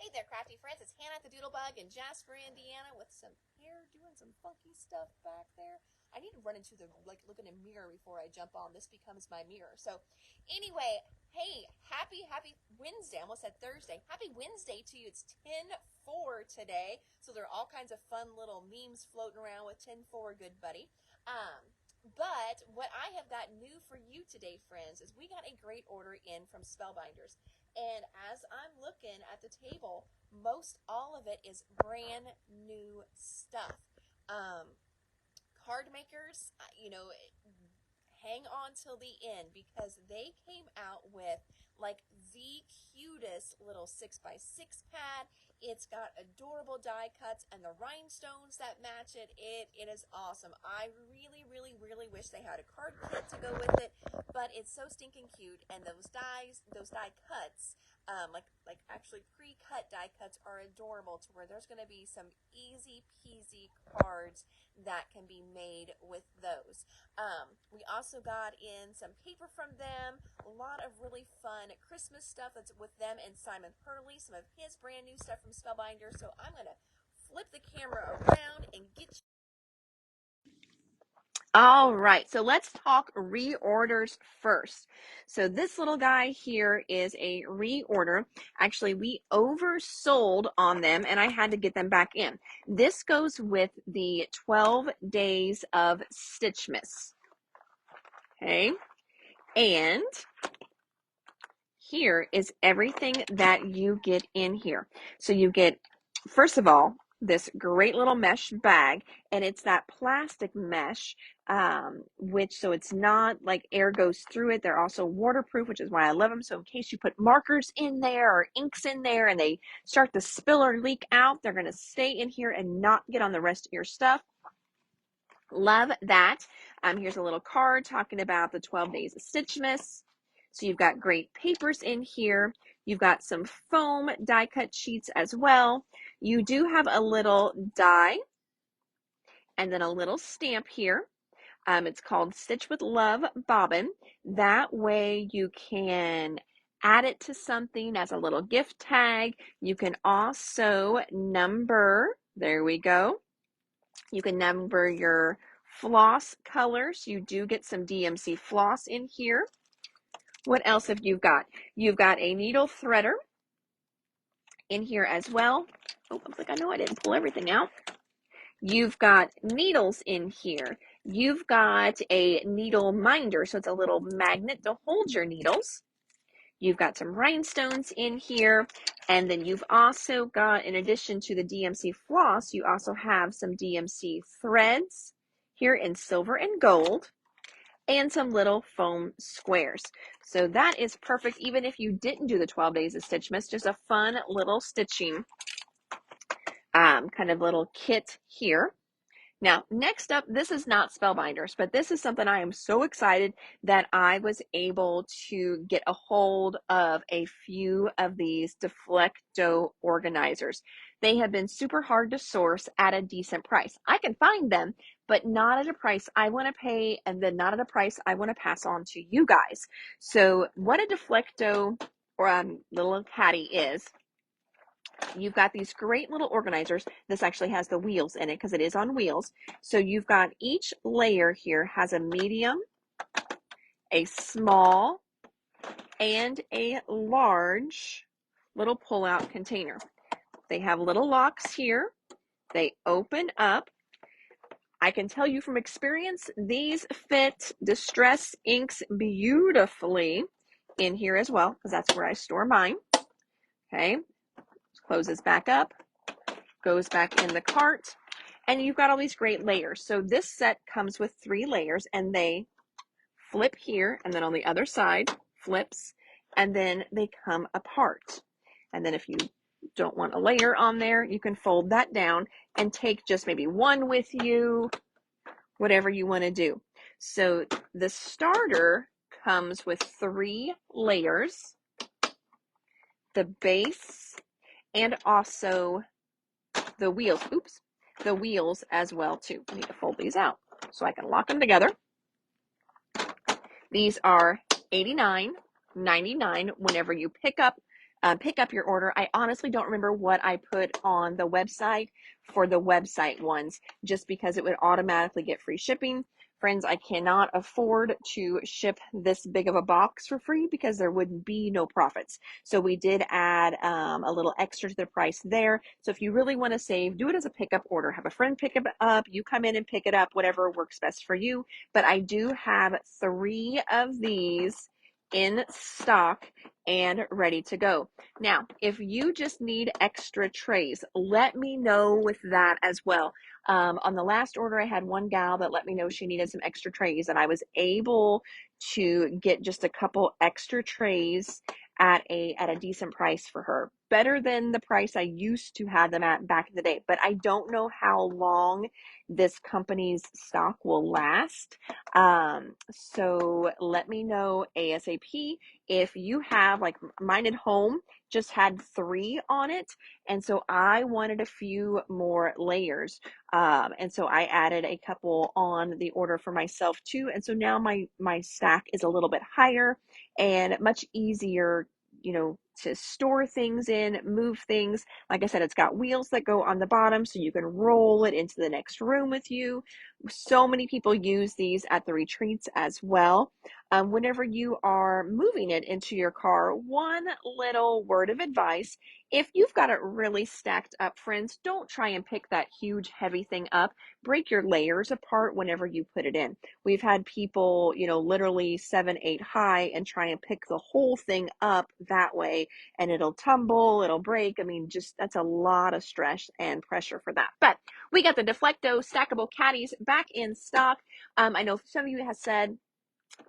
Hey there, crafty friends. It's Hannah the Doodlebug in Jasper, Indiana, with some hair doing some funky stuff back there. I need to run into the look in a mirror before I jump on. This becomes my mirror. So, anyway, hey, happy Wednesday. I almost said Thursday. Happy Wednesday to you. It's 10-4 today. So there are all kinds of fun little memes floating around with 10-4, good buddy. But what I have got new for you today, friends, is we got a great order in from Spellbinders. And as I'm looking at the table, most all of it is brand new stuff. Card makers, hang on till the end because they came out with like the cutest little 6x6 pad. It's got adorable die cuts and the rhinestones that match it. It is awesome. I really wish they had a card kit to go with it, but it's so stinking cute. And those die cuts, like actually pre-cut die cuts, are adorable to where there's going to be some easy peasy cards that can be made with those. We also got in some paper from them, a lot of really fun Christmas stuff that's with them and Simon Hurley, some of his brand new stuff from Spellbinder. So I'm going to flip the camera around and get you. All right, so let's talk reorders first. So this little guy here is a reorder. Actually, we oversold on them and I had to get them back in. This goes with the 12 days of Stitchmas. Okay, and here is everything that you get in here. So you get, first of all, this great little mesh bag, and it's that plastic mesh, so it's not like air goes through it. They're also waterproof, which is why I love them. So in case you put markers in there or inks in there and they start to spill or leak out, they're going to stay in here and not get on the rest of your stuff. Love that. Here's a little card talking about the 12 days of Stitchmas. So you've got great papers in here. You've got some foam die cut sheets as well. You do have a little die and then a little stamp here. It's called Stitch with Love Bobbin. That way you can add it to something as a little gift tag. You can also number, there we go. You can number your floss colors. You do get some DMC floss in here. What else have you got? You've got a needle threader in here as well. Oh, looks like I know I didn't pull everything out. You've got needles in here. You've got a needle minder, so it's a little magnet to hold your needles. You've got some rhinestones in here, and then you've also got, in addition to the DMC floss, you also have some DMC threads here in silver and gold, and some little foam squares. So that is perfect, even if you didn't do the 12 days of Stitchmas, just a fun little stitching kind of little kit here. Now, next up, this is not Spellbinders, but this is something I am so excited that I was able to get a hold of a few of these Deflecto organizers. They have been super hard to source at a decent price. I can find them, but not at a price I want to pay, and then not at a price I want to pass on to you guys. So what a Deflecto or little caddy is, you've got these great little organizers. This actually has the wheels in it because it is on wheels. So you've got each layer here has a medium, a small, and a large little pull-out container. They have little locks here. They open up. I can tell you from experience, these fit Distress inks beautifully in here as well, because that's where I store mine. Okay. Closes back up, goes back in the cart, and you've got all these great layers. So this set comes with 3 layers, and they flip here, and then on the other side flips, and then they come apart. And then if you don't want a layer on there, you can fold that down and take just maybe one with you, whatever you want to do. So the starter comes with 3 layers, the base, and also the wheels. Oops, the wheels as well too. I need to fold these out so I can lock them together. These are $89.99 whenever you pick up pick up your order. I honestly don't remember what I put on the website for the website ones, just because it would automatically get free shipping. Friends, I cannot afford to ship this big of a box for free because there wouldn't be no profits. So we did add a little extra to the price there. So if you really want to save, do it as a pickup order. Have a friend pick it up. You come in and pick it up, whatever works best for you. But I do have 3 of these in stock and ready to go. Now, if you just need extra trays, let me know with that as well. On the last order, I had one gal that let me know she needed some extra trays, and I was able to get just a couple extra trays at a decent price for her. Better than the price I used to have them at back in the day. But I don't know how long this company's stock will last. So let me know ASAP. If you have, like mine at home just had 3 on it, and so I wanted a few more layers, and so I added a couple on the order for myself too, and so now my stack is a little bit higher and much easier, to store things in, move things. Like I said, it's got wheels that go on the bottom so you can roll it into the next room with you. So many people use these at the retreats as well. Whenever you are moving it into your car, one little word of advice: if you've got it really stacked up, friends, don't try and pick that huge heavy thing up. Break your layers apart whenever you put it in. We've had people, literally 7, 8 high and try and pick the whole thing up that way, and it'll tumble, it'll break. I mean, just that's a lot of stress and pressure for that. But we got the Deflecto stackable caddies back in stock. I know some of you have said,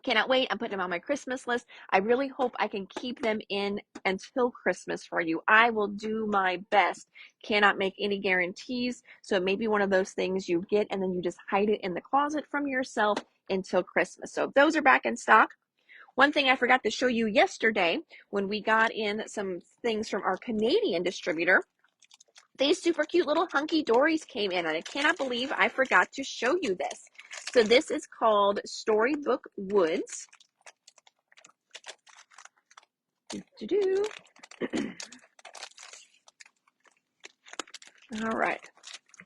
cannot wait. I'm putting them on my Christmas list. I really hope I can keep them in until Christmas for you. I will do my best. Cannot make any guarantees. So it may be one of those things you get and then you just hide it in the closet from yourself until Christmas. So those are back in stock. One thing I forgot to show you yesterday when we got in some things from our Canadian distributor, these super cute little hunky dories came in, and I cannot believe I forgot to show you this. So this is called Storybook Woods. All right,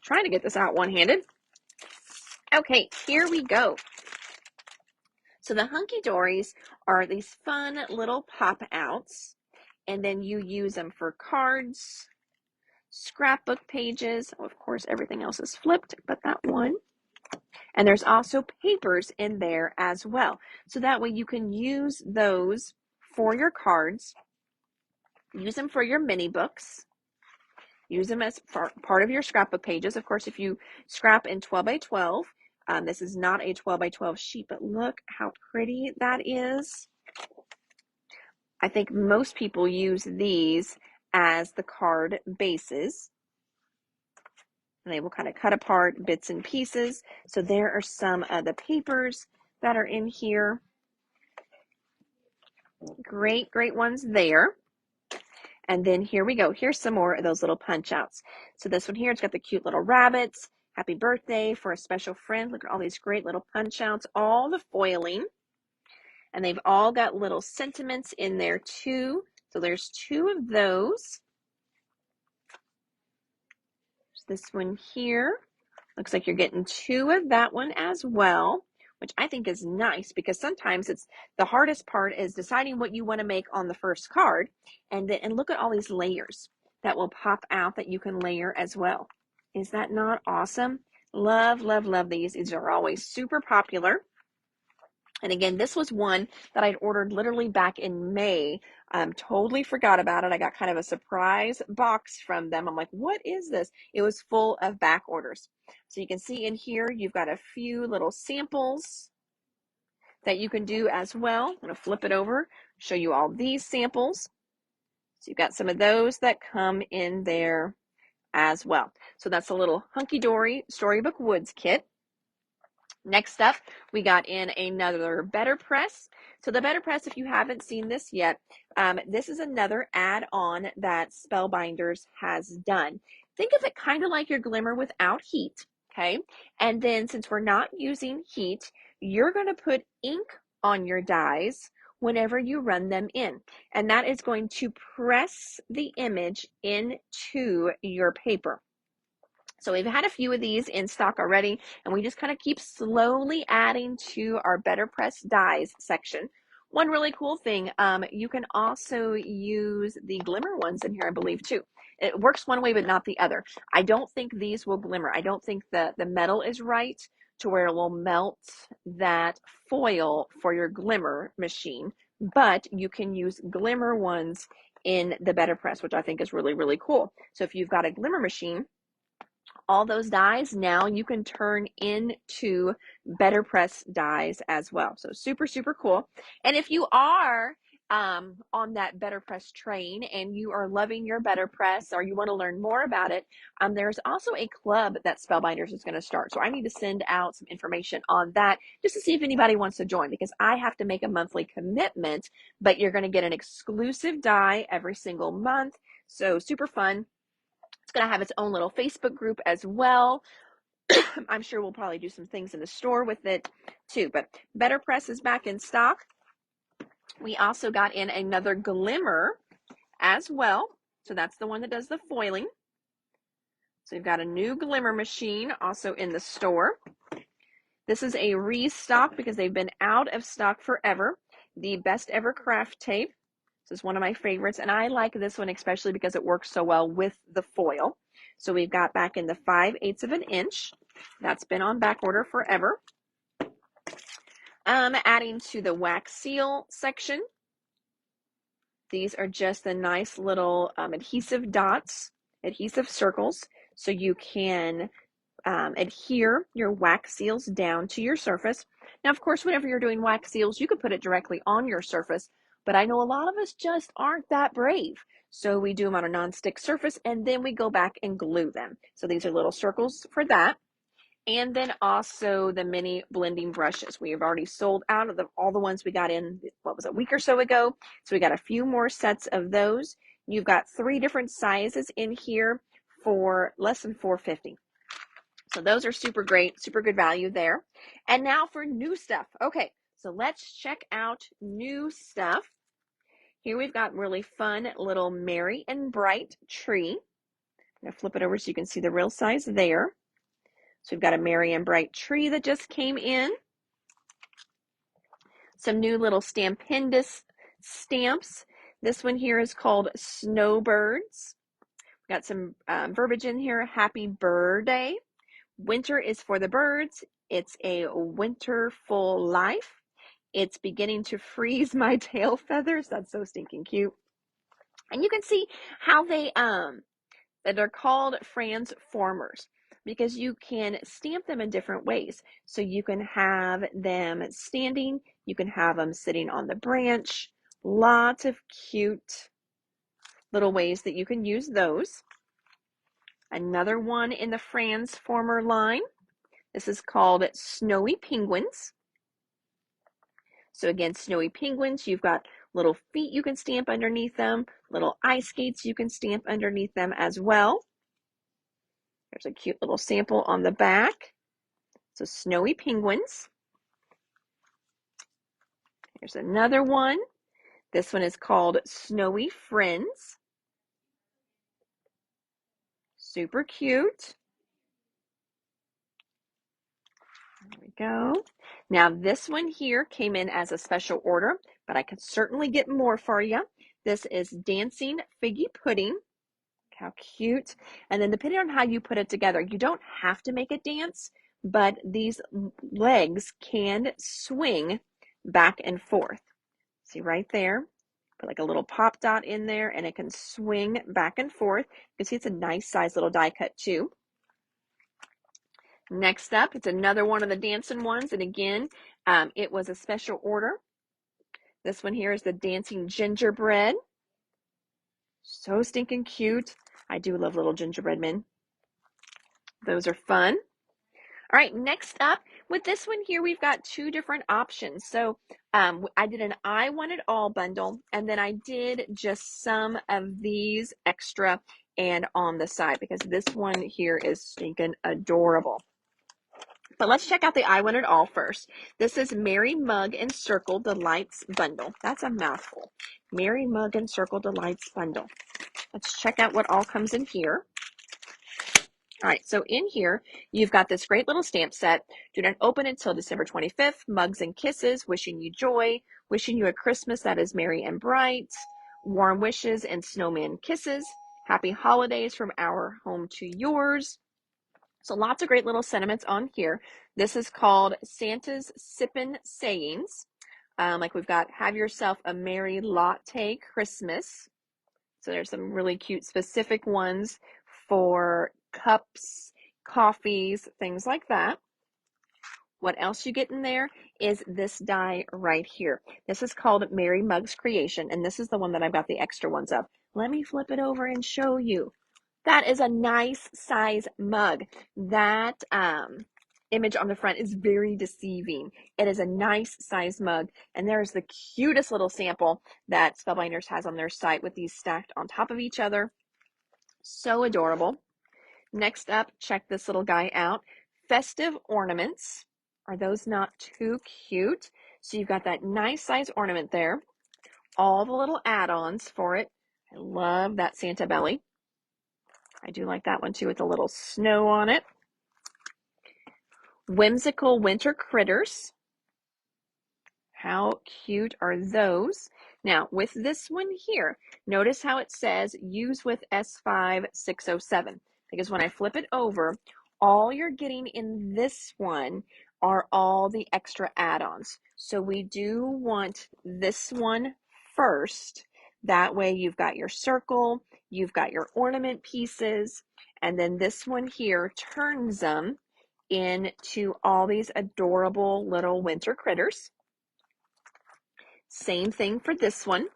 trying to get this out one-handed. Okay, here we go. So the hunky dories are these fun little pop-outs, and then you use them for cards, scrapbook pages. Oh, of course, everything else is flipped, but that one. And there's also papers in there as well. So that way you can use those for your cards, use them for your mini books, use them as part of your scrapbook pages. Of course, if you scrap in 12 by 12, this is not a 12 by 12 sheet, but look how pretty that is. I think most people use these as the card bases. And they will kind of cut apart bits and pieces. So there are some of the papers that are in here. Great, great ones there. And then here we go. Here's some more of those little punch outs. So this one here, it's got the cute little rabbits. Happy birthday for a special friend. Look at all these great little punch outs, all the foiling. And they've all got little sentiments in there too. So there's 2 of those. There's this one here. Looks like you're getting 2 of that one as well, which I think is nice because sometimes it's the hardest part is deciding what you want to make on the first card. And look at all these layers that will pop out that you can layer as well. Is that not awesome? Love, love, love these. These are always super popular. And again, this was one that I'd ordered literally back in May. Totally forgot about it. I got kind of a surprise box from them. I'm like, what is this? It was full of back orders. So you can see in here, you've got a few little samples that you can do as well. I'm going to flip it over, show you all these samples. So you've got some of those that come in there as well. So that's a little hunky-dory Storybook Woods kit. Next up, we got in another Better Press. So the Better Press, if you haven't seen this yet, this is another add-on that Spellbinders has done. Think of it kind of like your Glimmer without heat, okay? And then since we're not using heat, you're going to put ink on your dies whenever you run them in. And that is going to press the image into your paper. So we've had a few of these in stock already, and we just kind of keep slowly adding to our Better Press dies section. One really cool thing, you can also use the glimmer ones in here, I believe, too. It works one way, but not the other. I don't think these will glimmer. I don't think the metal is right to where it will melt that foil for your glimmer machine, but you can use glimmer ones in the Better Press, which I think is really, really cool. So if you've got a glimmer machine, all those dies now you can turn into Better Press dies as well. So super, super cool. And if you are on that Better Press train and you are loving your Better Press or you want to learn more about it, there's also a club that Spellbinders is going to start. So I need to send out some information on that just to see if anybody wants to join, because I have to make a monthly commitment, but you're going to get an exclusive die every single month. So super fun. It's going to have its own little Facebook group as well. I'm sure we'll probably do some things in the store with it too, but Better Press is back in stock. We also got in another glimmer as well. So that's the one that does the foiling. So we've got a new glimmer machine also in the store. This is a restock because they've been out of stock forever. The Best Ever Craft Tape. This is one of my favorites, and I like this one especially because it works so well with the foil. So we've got back in the 5/8 of an inch. That's been on back order forever. Adding to the wax seal section. These are just the nice little adhesive dots, adhesive circles, so you can adhere your wax seals down to your surface. Now, of course, whenever you're doing wax seals, you could put it directly on your surface, but I know a lot of us just aren't that brave. So we do them on a non-stick surface, and then we go back and glue them. So these are little circles for that. And then also the mini blending brushes. We have already sold out of all the ones we got in, what was it, a week or so ago. So we got a few more sets of those. You've got 3 different sizes in here for less than $4.50. So those are super great, super good value there. And now for new stuff. Okay, so let's check out new stuff. Here we've got really fun little Merry and Bright tree. I'm going to flip it over so you can see the real size there. So we've got a Merry and Bright tree that just came in. Some new little Stampendous stamps. This one here is called Snowbirds. We've got some verbiage in here. Happy birthday. Winter is for the birds. It's a winterful life. It's beginning to freeze my tail feathers. That's so stinking cute. And you can see how they're called transformers because you can stamp them in different ways. So you can have them standing, you can have them sitting on the branch. Lots of cute little ways that you can use those. Another one in the Transformer line. This is called Snowy Penguins. So again, snowy penguins, you've got little feet you can stamp underneath them, little ice skates you can stamp underneath them as well. There's a cute little sample on the back. So snowy penguins. Here's another one. This one is called Snowy Friends. Super cute. There we go. Now this one here came in as a special order, but I could certainly get more for you. This is Dancing Figgy Pudding. How cute. And then depending on how you put it together, you don't have to make it dance, but these legs can swing back and forth. See right there? Put like a little pop dot in there and it can swing back and forth. You can see it's a nice size little die cut too. Next up, it's another one of the dancing ones. And again, it was a special order. This one here is the Dancing Gingerbread. So stinking cute. I do love little gingerbread men. Those are fun. All right, next up, with this one here, we've got 2 different options. So I did an I Want It All bundle, and then I did just some of these extra and on the side, because this one here is stinking adorable. But let's check out the I Want It All first. This is Merry Mug and Circle Delights Bundle. That's a mouthful. Merry Mug and Circle Delights Bundle. Let's check out what all comes in here. All right, so in here, you've got this great little stamp set. Do not open until December 25th. Mugs and kisses, wishing you joy, wishing you a Christmas that is merry and bright, warm wishes and snowman kisses, happy holidays from our home to yours. So lots of great little sentiments on here. This is called Santa's Sippin' Sayings. Like we've got, have yourself a merry latte Christmas. So there's some really cute specific ones for cups, coffees, things like that. What else you get in there is this die right here. This is called Mary Mug's Creation, and this is the one that I've got the extra ones of. Let me flip it over and show you. That is a nice size mug. That image on the front is very deceiving. It is a nice size mug, and there's the cutest little sample that Spellbinders has on their site with these stacked on top of each other. So adorable. Next up, check this little guy out. Festive ornaments. Are those not too cute? So you've got that nice size ornament there. All the little add-ons for it. I love that Santa belly. I do like that one too with a little snow on it. Whimsical winter critters. How cute are those? Now, with this one here, notice how it says use with S5607. Because when I flip it over, all you're getting in this one are all the extra add-ons. So we do want this one first. That way you've got your circle, you've got your ornament pieces, and then this one here turns them into all these adorable little winter critters. Same thing for this one.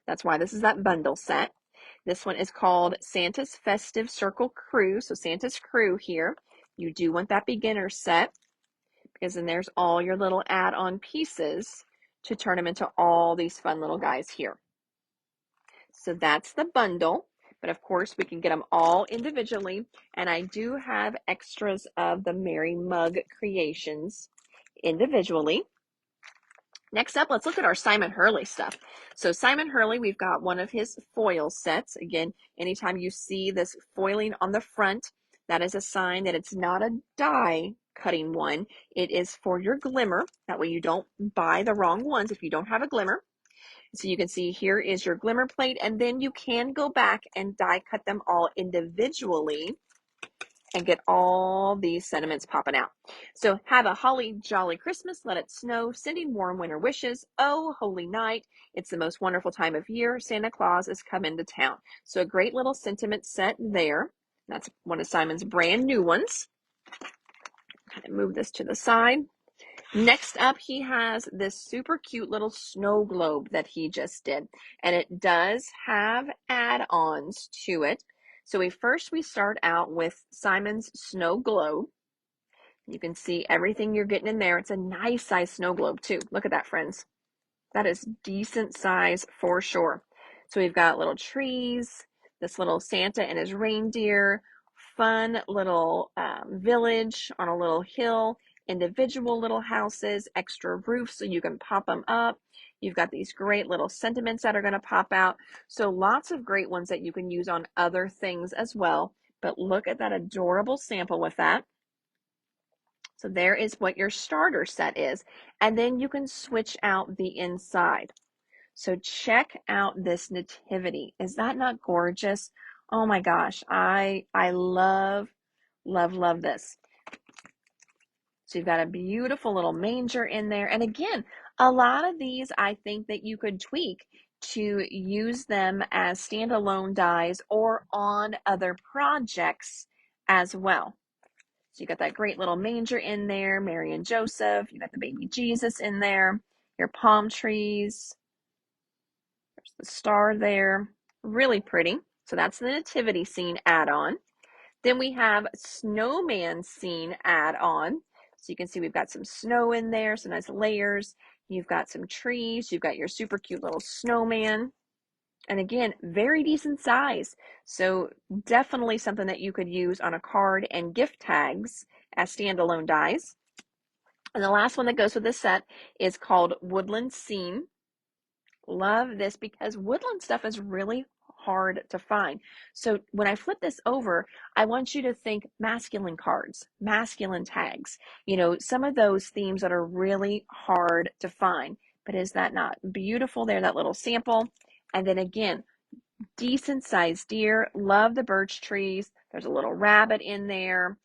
That's why this is that bundle set. This one is called Santa's Festive Circle Crew. So Santa's Crew here. You do want that beginner set because then there's all your little add-on pieces to turn them into all these fun little guys here. So that's the bundle. But of course, we can get them all individually. And I do have extras of the Merry Mug creations individually. Next up, let's look at our Simon Hurley stuff. So Simon Hurley, we've got one of his foil sets. Again, anytime you see this foiling on the front, that is a sign that it's not a die cutting one. It is for your glimmer. That way you don't buy the wrong ones if you don't have a glimmer. So you can see here is your glimmer plate, and then you can go back and die cut them all individually and get all these sentiments popping out. So have a holly jolly Christmas, let it snow, sending warm winter wishes. Oh, holy night, it's the most wonderful time of year. Santa Claus is coming to town. So a great little sentiment set there. That's one of Simon's brand new ones. Kind of move this to the side. Next up, he has this super cute little snow globe that he just did. And it does have add-ons to it. So we start out with Simon's snow globe. You can see everything you're getting in there. It's a nice size snow globe too. Look at that, friends. That is decent size for sure. So we've got little trees, this little Santa and his reindeer, fun little village on a little hill, individual little houses, extra roofs so you can pop them up. You've got these great little sentiments that are going to pop out. So lots of great ones that you can use on other things as well. But look at that adorable sample with that. So there is what your starter set is. And then you can switch out the inside. So check out this nativity. Is that not gorgeous? Oh my gosh, I love, love, love this. So you've got a beautiful little manger in there. And again, a lot of these I think that you could tweak to use them as standalone dies or on other projects as well. So you got that great little manger in there, Mary and Joseph. You got the baby Jesus in there, your palm trees. There's the star there. Really pretty. So that's the nativity scene add-on. Then we have snowman scene add-on. So you can see we've got some snow in there, some nice layers. You've got some trees. You've got your super cute little snowman. And again, very decent size. So definitely something that you could use on a card and gift tags as standalone dies. And the last one that goes with this set is called Woodland Scene. Love this because woodland stuff is really hard to find. So when I flip this over, I want you to think masculine cards, masculine tags, some of those themes that are really hard to find. But is that not beautiful there, that little sample? And then again, decent sized deer. Love the birch trees. There's a little rabbit in there,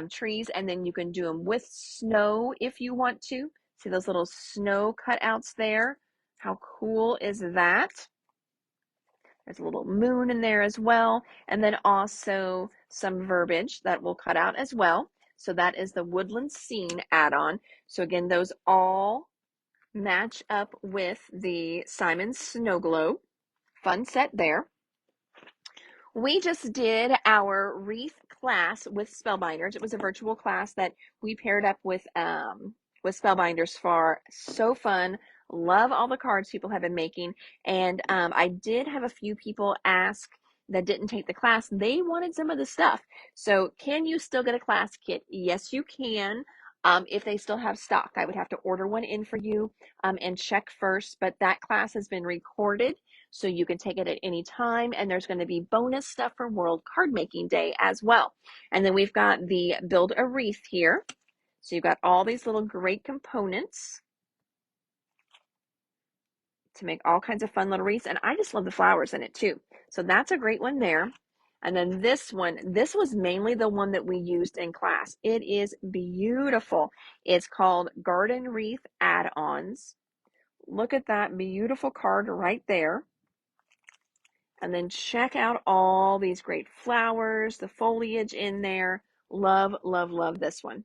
trees, and then you can do them with snow if you want to. See those little snow cutouts there? How cool is that? There's a little moon in there as well, and then also some verbiage that we'll cut out as well. So that is the Woodland Scene add-on. So again, those all match up with the Simon Snow Globe. Fun set there. We just did our wreath class with Spellbinders. It was a virtual class that we paired up with Spellbinders for. So fun. Love all the cards people have been making. And I did have a few people ask that didn't take the class. They wanted some of the stuff. So can you still get a class kit? Yes, you can. If they still have stock, I would have to order one in for you and check first. But that class has been recorded, so you can take it at any time. And there's going to be bonus stuff for World Card Making Day as well. And then we've got the Build a Wreath here. So you've got all these little great components to make all kinds of fun little wreaths. And I just love the flowers in it too. So that's a great one there. And then this one, this was mainly the one that we used in class. It is beautiful. It's called Garden Wreath Add-ons. Look at that beautiful card right there. And then check out all these great flowers, the foliage in there. Love, love, love this one.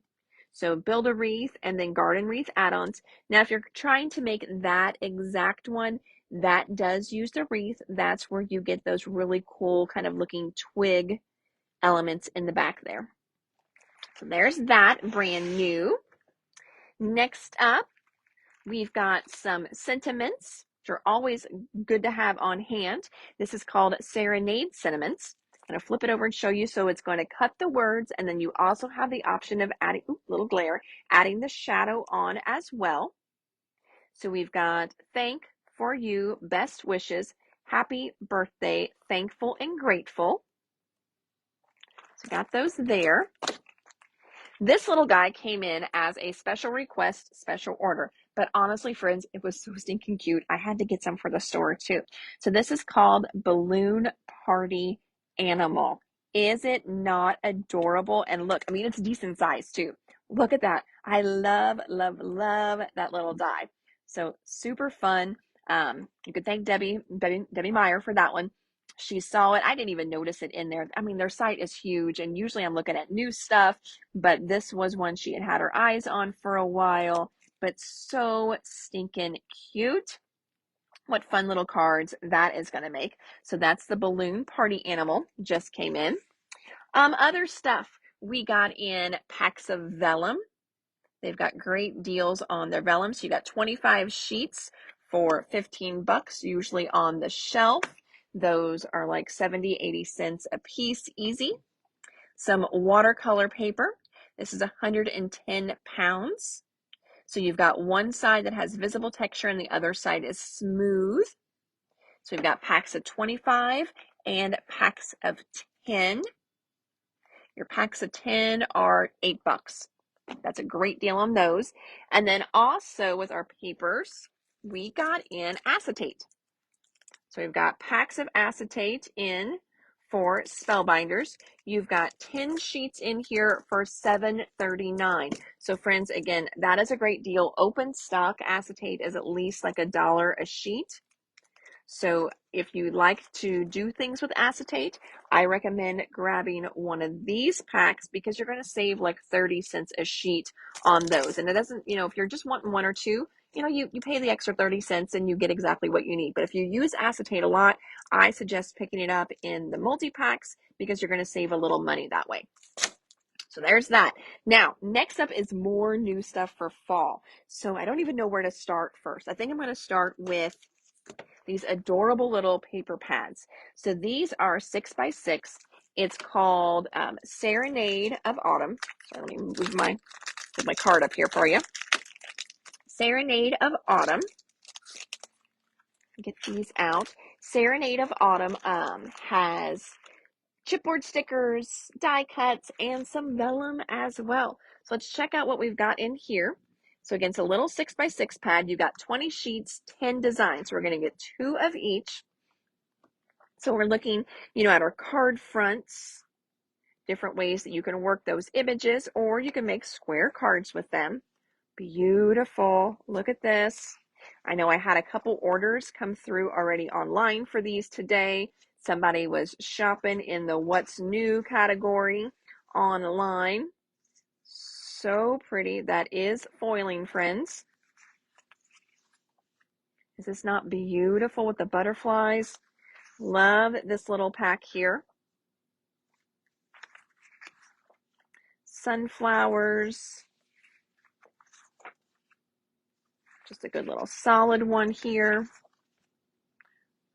So build a wreath and then garden wreath add-ons. Now, if you're trying to make that exact one, that does use the wreath. That's where you get those really cool kind of looking twig elements in the back there. So there's that, brand new. Next up, we've got some sentiments, which are always good to have on hand. This is called Serenade Sentiments. I'm going to flip it over and show you. So it's going to cut the words, and then you also have the option of adding, little glare, adding the shadow on as well. So we've got thank, for you, best wishes, happy birthday, thankful and grateful. So got those there. This little guy came in as a special request, special order. But honestly, friends, it was so stinking cute. I had to get some for the store too. So this is called Balloon Party Animal. Is it not adorable? And look, I mean, it's decent size too. Look at that. I love, love, love that little die. So super fun. You could thank Debbie Meyer for that one. She saw it. I didn't even notice it in there. I mean, their site is huge, and usually I'm looking at new stuff, but this was one she had had her eyes on for a while, but so stinking cute. What fun little cards that is going to make. So that's the Balloon Party Animal, just came in. Other stuff, we got in packs of vellum. They've got great deals on their vellum. So you got 25 sheets for $15, usually on the shelf. Those are like 70, 80 cents a piece, easy. Some watercolor paper. This is 110 pounds. So you've got one side that has visible texture and the other side is smooth. So we've got packs of 25 and packs of 10. Your packs of 10 are $8. That's a great deal on those. And then also with our papers, we got in acetate. So we've got packs of acetate in for Spellbinders. You've got 10 sheets in here for $7.39. So friends, again, that is a great deal. Open stock acetate is at least like $1 a sheet. So if you like to do things with acetate, I recommend grabbing one of these packs because you're going to save like 30 cents a sheet on those. And it doesn't, if you're just wanting one or two, you pay the extra 30 cents and you get exactly what you need. But if you use acetate a lot, I suggest picking it up in the multi-packs because you're going to save a little money that way. So there's that. Now, next up is more new stuff for fall. So I don't even know where to start first. I think I'm going to start with these adorable little paper pads. So these are 6x6. It's called Serenade of Autumn. So let me move my card up here for you. Serenade of Autumn. Get these out. Serenade of Autumn has chipboard stickers, die cuts, and some vellum as well. So let's check out what we've got in here. So again, it's a little 6x6 pad. You've got 20 sheets, 10 designs. So we're going to get 2 of each. So we're looking, at our card fronts, different ways that you can work those images, or you can make square cards with them. Beautiful. Look at this. I know I had a couple orders come through already online for these today. Somebody was shopping in the what's new category online. So pretty. That is foiling, friends. Is this not beautiful with the butterflies? Love this little pack here. Sunflowers. Just a good little solid one here.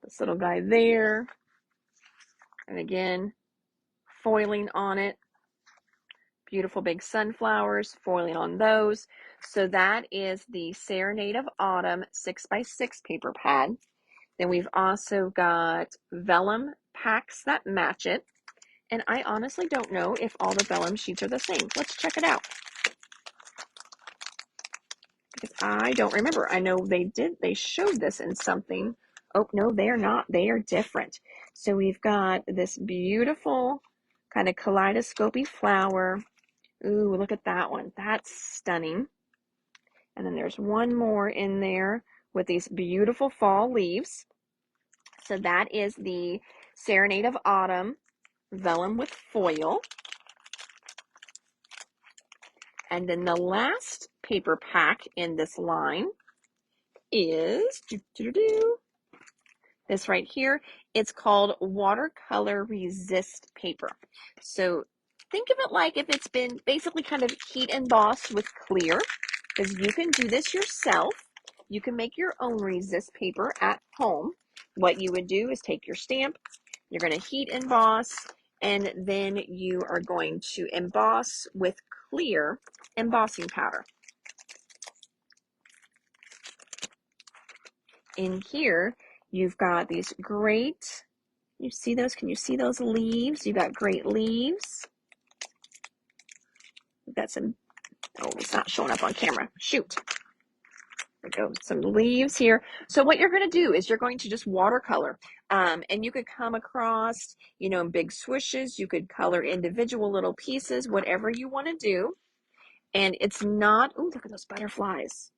This little guy there. And again, foiling on it. Beautiful big sunflowers, foiling on those. So that is the Serenade of Autumn 6x6 paper pad. Then we've also got vellum packs that match it. And I honestly don't know if all the vellum sheets are the same. Let's check it out. Because I don't remember. I know they showed this in something. Oh, no, they're not. They are different. So we've got this beautiful kind of kaleidoscopy flower. Ooh, look at that one. That's stunning. And then there's one more in there with these beautiful fall leaves. So that is the Serenade of Autumn vellum with foil. And then the last paper pack in this line is this right here. It's called watercolor resist paper. So think of it like if it's been basically kind of heat embossed with clear, because you can do this yourself. You can make your own resist paper at home. What you would do is take your stamp, you're going to heat emboss, and then you are going to emboss with clear embossing powder. In here, you've got these great, you see those? Can you see those leaves? You've got great leaves. We've got some, oh, it's not showing up on camera. Shoot. There we go. Some leaves here. So what you're going to do is you're going to just watercolor. And you could come across, in big swooshes. You could color individual little pieces, whatever you want to do. And it's not, oh, look at those butterflies.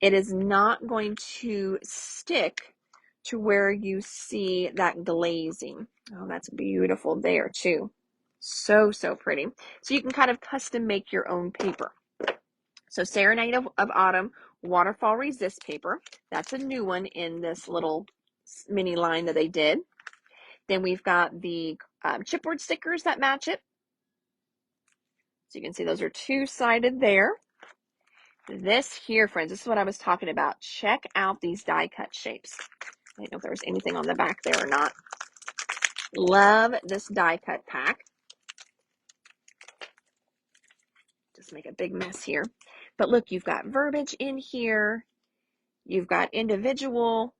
It is not going to stick to where you see that glazing. Oh, that's beautiful there too. So, so pretty. So you can kind of custom make your own paper. So Serenade of Autumn waterfall resist paper. That's a new one in this little mini line that they did. Then we've got the chipboard stickers that match it. So you can see those are two-sided there. This here, friends, this is what I was talking about. Check out these die cut shapes. I don't know if there was anything on the back there or not. Love this die cut pack. Just make a big mess here. But look, you've got verbiage in here. You've got individual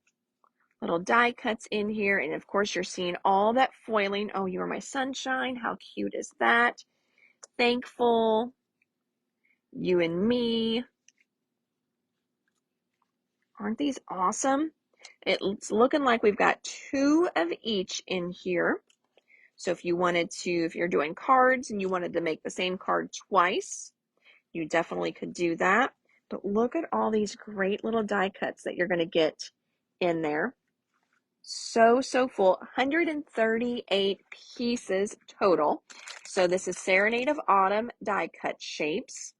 little die cuts in here. And of course, you're seeing all that foiling. Oh, you are my sunshine. How cute is that? Thankful. You and me. Aren't these awesome? It's looking like we've got 2 of each in here. So if you wanted to, if you're doing cards and you wanted to make the same card twice, you definitely could do that. But look at all these great little die cuts that you're going to get in there. So, so full. 138 pieces total. So this is Serenade of Autumn die cut shapes.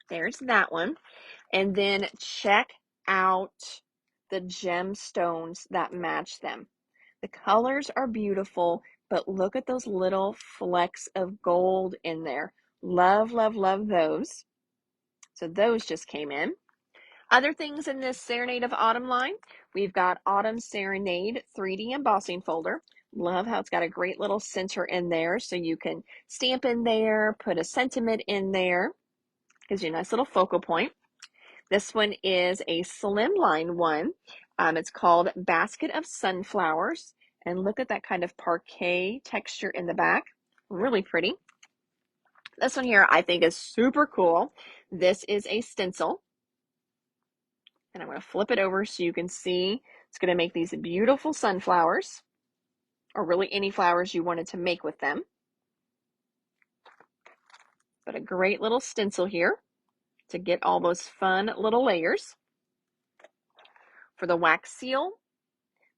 There's that one. And then check out the gemstones that match them. The colors are beautiful, but look at those little flecks of gold in there. Love, love, love those. So those just came in. Other things in this Serenade of Autumn line, we've got Autumn Serenade 3D embossing folder. Love how it's got a great little center in there, so you can stamp in there, put a sentiment in there. Gives you a nice little focal point. This one is a slimline one. It's called Basket of Sunflowers. And look at that kind of parquet texture in the back. Really pretty. This one here I think is super cool. This is a stencil. And I'm going to flip it over so you can see. It's going to make these beautiful sunflowers, or really any flowers you wanted to make with them. But a great little stencil here to get all those fun little layers. For the wax seal,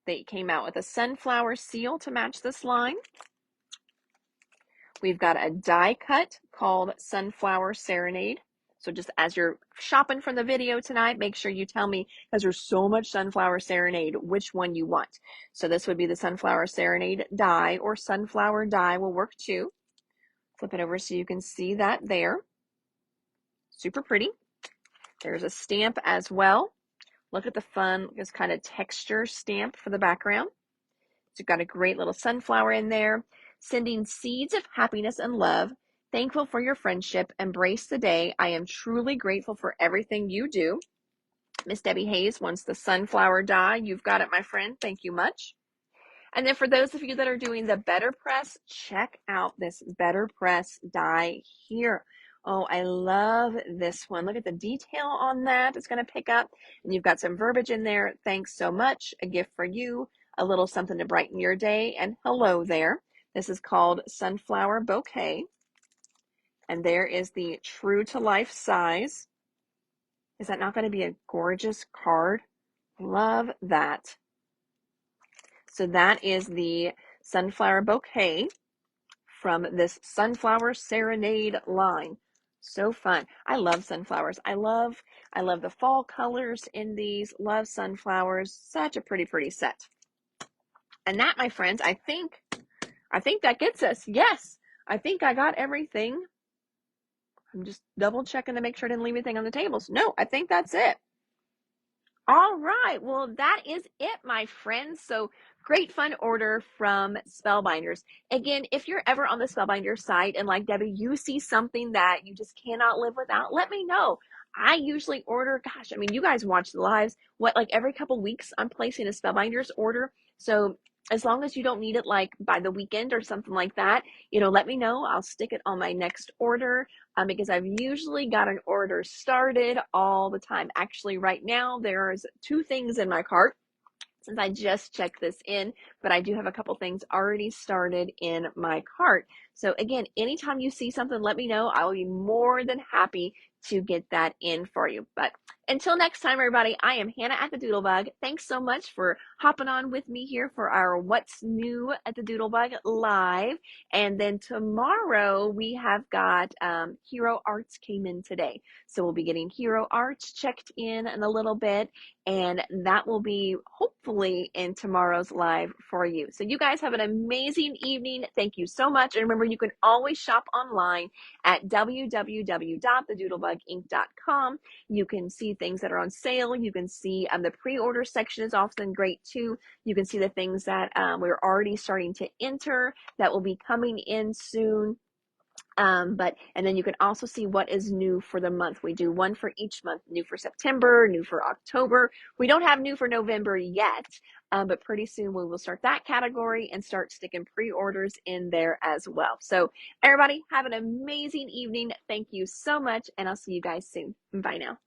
they came out with a sunflower seal to match this line. We've got a die cut called Sunflower Serenade. So just as you're shopping from the video tonight, make sure you tell me, because there's so much Sunflower Serenade, which one you want. So this would be the Sunflower Serenade die, or sunflower die will work too. Flip it over so you can see that there. Super pretty. There's a stamp as well. Look at the fun, this kind of texture stamp for the background. So you've got a great little sunflower in there. Sending seeds of happiness and love. Thankful for your friendship. Embrace the day. I am truly grateful for everything you do. Miss Debbie Hayes wants the sunflower die. You've got it, my friend. Thank you much. And then for those of you that are doing the Better Press, check out this Better Press die here. Oh, I love this one. Look at the detail on that. It's going to pick up. And you've got some verbiage in there. Thanks so much. A gift for you. A little something to brighten your day. And hello there. This is called Sunflower Bouquet. And there is the true to life size. Is that not going to be a gorgeous card? Love that. So that is the Sunflower Bouquet from this Sunflower Serenade line. So fun. I love sunflowers. I love the fall colors in these. Love sunflowers. Such a pretty set. And that, my friends, I think that gets us. Yes, I think I got everything. I'm just double checking to make sure I didn't leave anything on the tables. No, I think that's it. All right, well, that is it, my friends. So great fun order from Spellbinders. Again, if you're ever on the Spellbinders site and like Debbie, you see something that you just cannot live without, let me know. I usually order, gosh, I mean, you guys watch the lives, like every couple weeks I'm placing a Spellbinders order. So as long as you don't need it like by the weekend or something like that, let me know. I'll stick it on my next order. Because I've usually got an order started all the time. Actually, right now, there's 2 things in my cart since I just checked this in, but I do have a couple things already started in my cart. So again, anytime you see something, let me know. I will be more than happy to get that in for you. But until next time, everybody, I am Hannah at the Doodlebug. Thanks so much for hopping on with me here for our What's New at the Doodlebug live. And then tomorrow we have got Hero Arts came in today. So we'll be getting Hero Arts checked in a little bit, and that will be hopefully in tomorrow's live for you. So you guys have an amazing evening. Thank you so much. And remember, you can always shop online at www.thedoodlebuginc.com. You can see things that are on sale. You can see the pre-order section is often great too. You can see the things that we're already starting to enter that will be coming in soon. And then you can also see what is new for the month. We do one for each month, new for September, new for October. We don't have new for November yet, but pretty soon we will start that category and start sticking pre-orders in there as well. So everybody have an amazing evening. Thank you so much, and I'll see you guys soon. Bye now.